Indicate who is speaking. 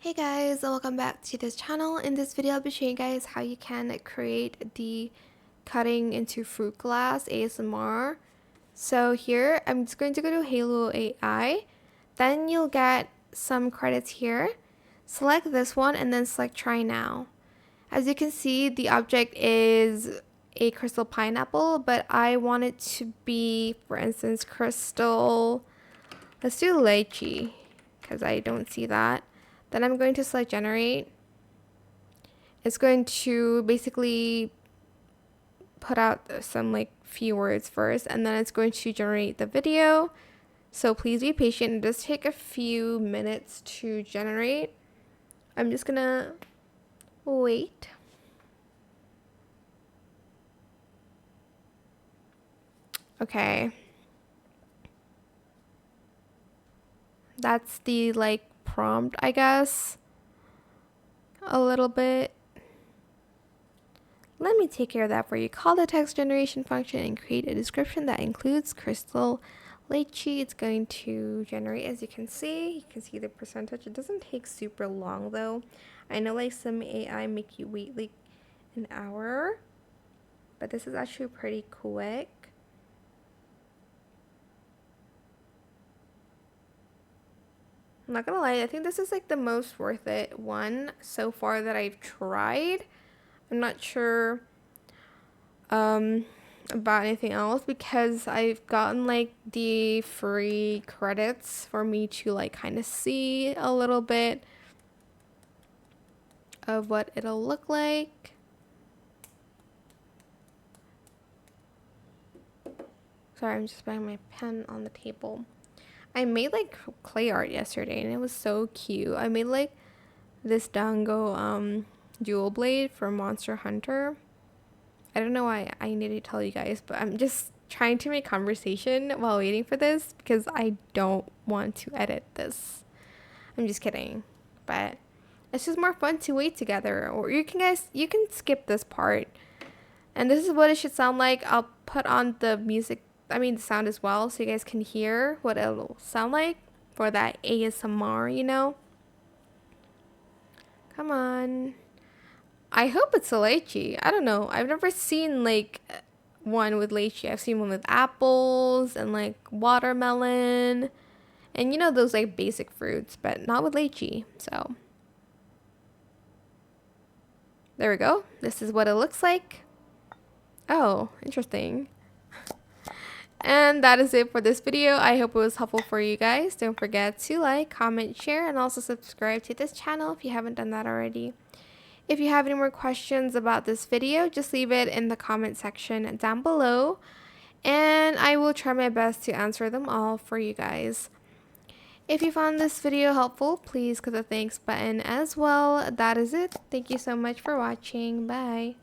Speaker 1: Hey guys, welcome back to this channel. In this video, I'll be showing you guys how you can create the cutting into fruit glass ASMR. So here, I'm just going to go to Hailuo AI. Then you'll get some credits here. Select this one and then select try now. As you can see, the object is a crystal pineapple, but I want it to be, for instance, crystal. Let's do lychee because I don't see that. Then I'm going to select generate. It's going to basically put out some few words first, and then it's going to generate the video. So please be patient. It does take a few minutes to generate. I'm just gonna wait. Okay. That's the prompt, I guess. A little bit. Let me take care of that for you. Call the text generation function and create a description that includes crystal lychee. It's going to generate, as you can see. You can see the percentage. It doesn't take super long though. I know some AI make you wait an hour, but this is actually pretty quick. I'm not gonna lie, I think this is the most worth it one so far that I've tried. I'm not sure about anything else because I've gotten the free credits for me to kind of see a little bit of what it'll look like. Sorry, I'm just banging my pen on the table. I made clay art yesterday and it was so cute. I made this dango jewel blade for Monster Hunter. I don't know why I need to tell you guys, but I'm just trying to make conversation while waiting for this because I don't want to edit this. I'm just kidding, but it's just more fun to wait together. Or you can skip this part. And this is what it should sound like. I'll put on the music, the sound as well, so you guys can hear what it'll sound like for that ASMR, you know? Come on. I hope it's a lychee. I don't know. I've never seen one with lychee. I've seen one with apples and watermelon and those basic fruits, but not with lychee. So there we go. This is what it looks like. Oh, interesting. And that is it for this video. I hope it was helpful for you guys. Don't forget to like, comment, share, and also subscribe to this channel if you haven't done that already. If you have any more questions about this video, just leave it in the comment section down below, and I will try my best to answer them all for you guys. If you found this video helpful, please click the thanks button as well. That is it. Thank you so much for watching. Bye.